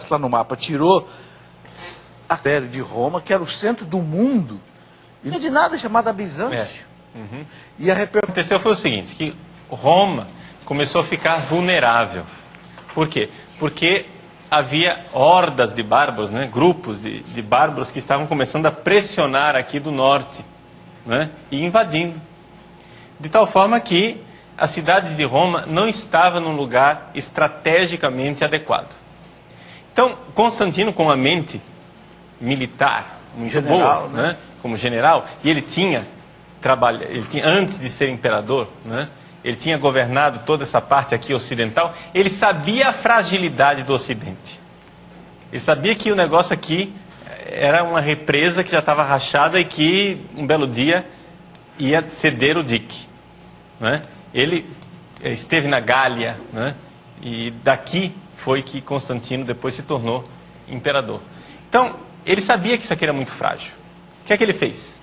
lá no mapa, tirou a Império de Roma, que era o centro do mundo, e não de nada chamada Bizâncio. E a repercussão que aconteceu foi o seguinte, que Roma começou a ficar vulnerável. Por quê? Porque havia hordas de bárbaros, né? Grupos de bárbaros que estavam começando a pressionar aqui do norte, né? E invadindo. De tal forma que a cidade de Roma não estava num lugar estrategicamente adequado. Então, Constantino, com a mente militar muito boa, né? Como general, e ele tinha antes de ser imperador, né? Ele tinha governado toda essa parte aqui ocidental, ele sabia a fragilidade do Ocidente. Ele sabia que o negócio aqui era uma represa que já estava rachada e que um belo dia ia ceder o dique, né? Ele esteve na Gália, né? E daqui foi que Constantino depois se tornou imperador. Então, ele sabia que isso aqui era muito frágil. O que é que ele fez?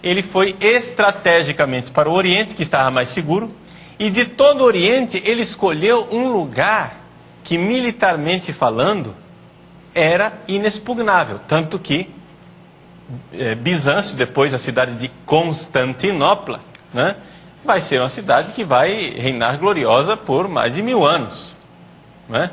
Ele foi estrategicamente para o Oriente, que estava mais seguro, e de todo o Oriente ele escolheu um lugar que, militarmente falando, era inexpugnável. Tanto que Bizâncio, depois a cidade de Constantinopla, né, vai ser uma cidade que vai reinar gloriosa por mais de 1000 anos. Né?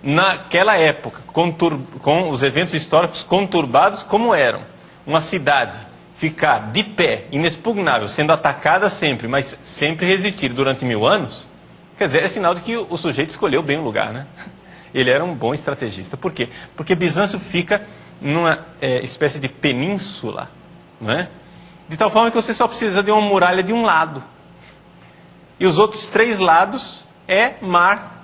Naquela época, com os eventos históricos conturbados como eram, uma cidade ficar de pé, inexpugnável, sendo atacada sempre, mas sempre resistir durante 1000 anos, quer dizer, é sinal de que o sujeito escolheu bem o lugar, né? Ele era um bom estrategista. Por quê? Porque Bizâncio fica numa espécie de península, né? De tal forma que você só precisa de uma muralha de um lado. E os outros 3 lados é mar,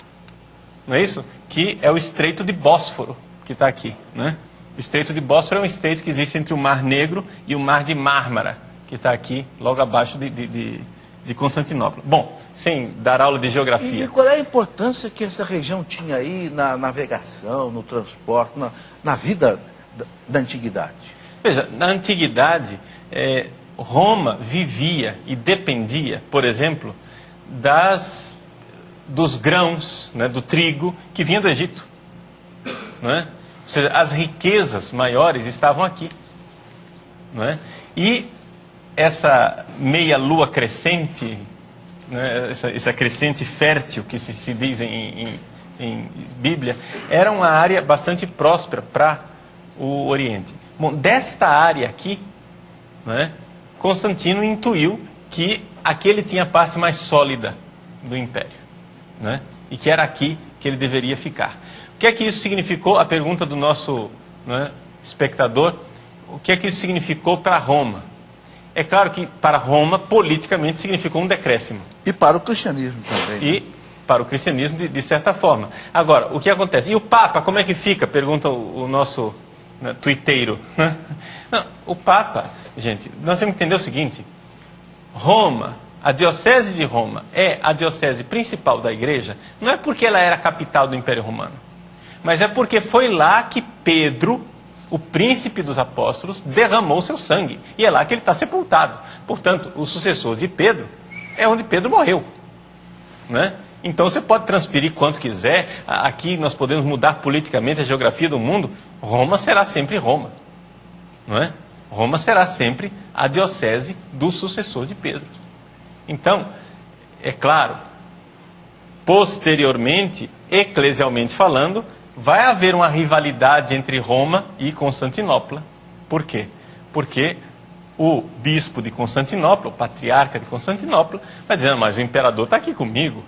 não é isso? Que é o Estreito de Bósforo, que está aqui, né? O Estreito de Bósforo é um estreito que existe entre o Mar Negro e o Mar de Mármara, que está aqui, logo abaixo de Constantinopla. Bom, sem dar aula de geografia. E qual é a importância que essa região tinha aí na navegação, no transporte, na vida da antiguidade? Veja, na antiguidade, Roma vivia e dependia, por exemplo, dos grãos, né, do trigo que vinha do Egito, né? Ou seja, as riquezas maiores estavam aqui, não é? E essa meia-lua crescente, né, essa crescente fértil que se diz em Bíblia, era uma área bastante próspera para o Oriente. Bom, desta área aqui, né, Constantino intuiu que aqui ele tinha a parte mais sólida do Império, né, e que era aqui que ele deveria ficar. O que é que isso significou? A pergunta do nosso, né, espectador, o que é que isso significou para Roma? É claro que para Roma, politicamente, significou um decréscimo. E para o cristianismo também. Né? E para o cristianismo, de certa forma. Agora, o que acontece? E o Papa, como é que fica? Pergunta o nosso, né, tuiteiro. Não, o Papa, gente, nós temos que entender o seguinte. Roma, a diocese de Roma é a diocese principal da igreja, não é porque ela era a capital do Império Romano, mas é porque foi lá que Pedro, o príncipe dos apóstolos, derramou seu sangue. E é lá que ele está sepultado. Portanto, o sucessor de Pedro é onde Pedro morreu. Né? Então você pode transferir quanto quiser. Aqui nós podemos mudar politicamente a geografia do mundo. Roma será sempre Roma. Não é? Roma será sempre a diocese do sucessor de Pedro. Então, é claro, posteriormente, eclesialmente falando, vai haver uma rivalidade entre Roma e Constantinopla. Por quê? Porque o bispo de Constantinopla, o patriarca de Constantinopla, vai dizendo, mas o imperador está aqui comigo.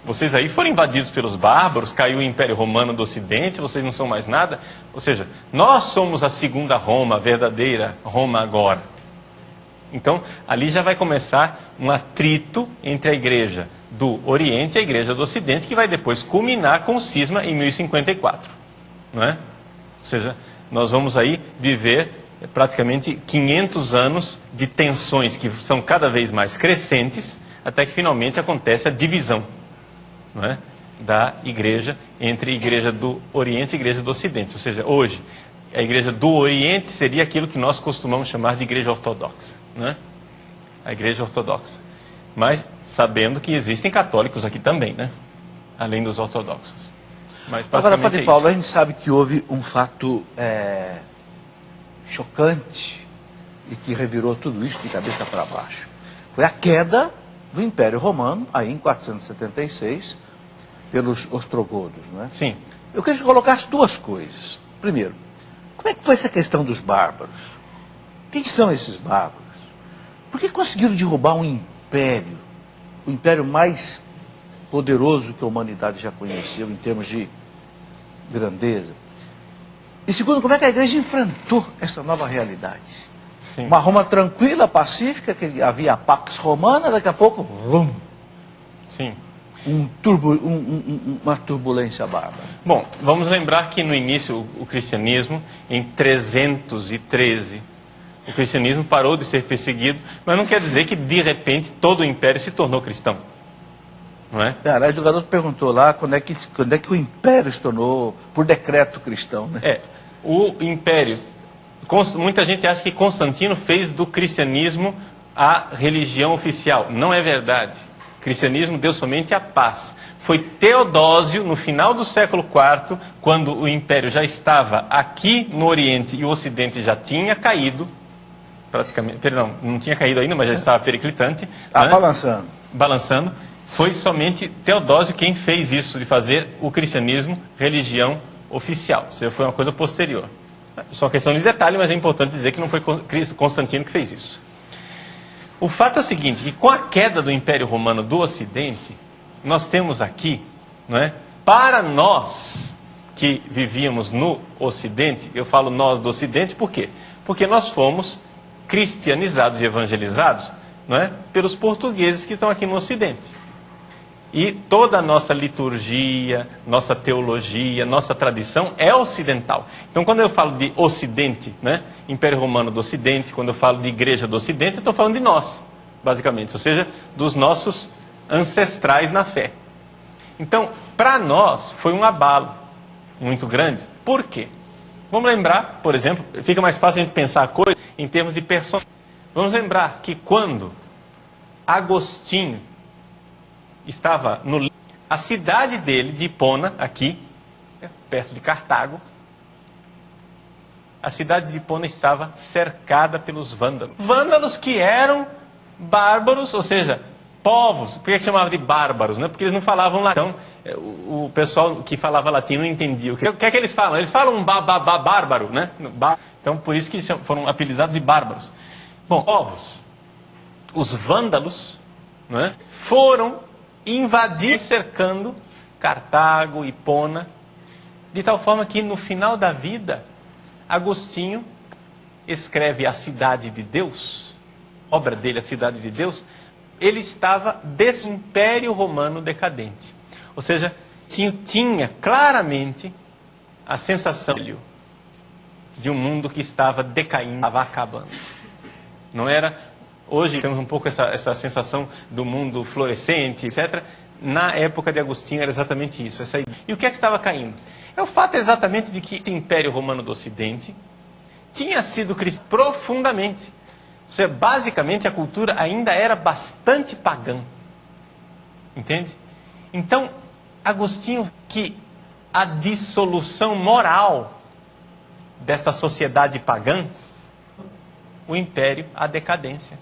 Vocês aí foram invadidos pelos bárbaros, caiu o Império Romano do Ocidente, vocês não são mais nada. Ou seja, nós somos a segunda Roma, a verdadeira Roma agora. Então, ali já vai começar um atrito entre a igreja do Oriente e a igreja do Ocidente, que vai depois culminar com o cisma em 1054. Não é? Ou seja, nós vamos aí viver praticamente 500 anos de tensões que são cada vez mais crescentes, até que finalmente acontece a divisão, não é, da igreja entre a igreja do Oriente e a igreja do Ocidente. Ou seja, hoje, a igreja do Oriente seria aquilo que nós costumamos chamar de igreja ortodoxa, né? A igreja ortodoxa. Mas sabendo que existem católicos aqui também, né? Além dos ortodoxos. Mas Agora, basicamente Padre é Paulo, isso. a gente sabe que houve um fato chocante e que revirou tudo isso de cabeça para baixo. Foi a queda do Império Romano, aí em 476, pelos ostrogodos, não é? Sim. Eu queria colocar as duas coisas. Primeiro, como é que foi essa questão dos bárbaros? Quem são esses bárbaros? Por que conseguiram derrubar um império, o império mais poderoso que a humanidade já conheceu em termos de grandeza? E segundo, como é que a igreja enfrentou essa nova realidade? Sim. Uma Roma tranquila, pacífica, que havia a Pax Romana, daqui a pouco, vum, Sim. uma turbulência bárbara. Bom, vamos lembrar que no início o cristianismo, em 313, o cristianismo parou de ser perseguido, mas não quer dizer que de repente todo o império se tornou cristão. Não é? Aliás, o garoto perguntou lá quando é que o império se tornou, por decreto, cristão, né? O império, muita gente acha que Constantino fez do cristianismo a religião oficial. Não é verdade. O cristianismo deu somente a paz. Foi Teodósio, no final do século IV, quando o império já estava aqui no Oriente e o Ocidente já tinha caído, praticamente, perdão, não tinha caído ainda, mas já estava periclitante. Né? Balançando. Foi somente Teodósio quem fez isso, de fazer o cristianismo religião oficial. Ou seja, foi uma coisa posterior. Só questão de detalhe, mas é importante dizer que não foi Constantino que fez isso. O fato é o seguinte, que com a queda do Império Romano do Ocidente, nós temos aqui, não é, para nós que vivíamos no Ocidente, eu falo nós do Ocidente, por quê? Porque nós fomos cristianizados e evangelizados, não é, pelos portugueses que estão aqui no Ocidente. E toda a nossa liturgia, nossa teologia, nossa tradição é ocidental. Então, quando eu falo de Ocidente, né, Império Romano do Ocidente, quando eu falo de Igreja do Ocidente, eu estou falando de nós, basicamente, ou seja, dos nossos ancestrais na fé. Então, para nós, foi um abalo muito grande. Por quê? Vamos lembrar, por exemplo, fica mais fácil a gente pensar a coisa em termos de personagem. Vamos lembrar que quando Agostinho estava no... A cidade dele, de Hipona, aqui, perto de Cartago, a cidade de Hipona estava cercada pelos vândalos. Vândalos que eram bárbaros, ou seja, povos. Por que chamava de bárbaros? Né? Porque eles não falavam latim. Então, o pessoal que falava latim não entendia. O que é que eles falam? Eles falam bárbaro, né? Então, por isso que foram apelidados de bárbaros. Bom, povos. Os vândalos, né, foram invadir, cercando Cartago, Hipona, de tal forma que no final da vida, Agostinho escreve A Cidade de Deus, obra dele, A Cidade de Deus, ele estava desse Império Romano decadente. Ou seja, tinha claramente a sensação de um mundo que estava decaindo, estava acabando. Não era... Hoje temos um pouco essa sensação do mundo florescente, etc. Na época de Agostinho era exatamente isso. Essa ideia. E o que é que estava caindo? É o fato exatamente de que o Império Romano do Ocidente tinha sido cristão profundamente. Ou seja, basicamente a cultura ainda era bastante pagã. Entende? Então, Agostinho, que a dissolução moral dessa sociedade pagã, o império, a decadência.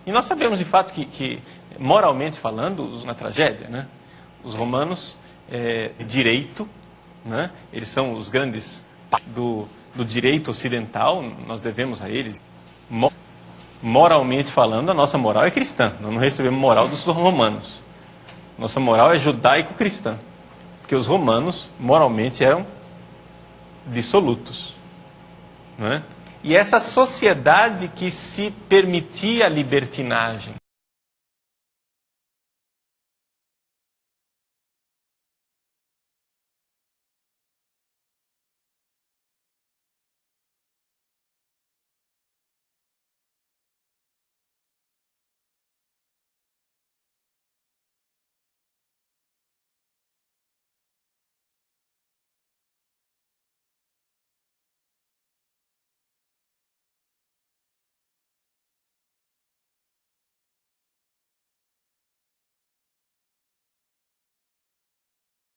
E nós sabemos de fato que moralmente falando, na tragédia, né, os romanos, direito, né, eles são os grandes do direito ocidental, nós devemos a eles. Moralmente falando, a nossa moral é cristã, nós não recebemos moral dos romanos. Nossa moral é judaico-cristã, porque os romanos moralmente eram dissolutos, não é? E essa sociedade que se permitia a libertinagem,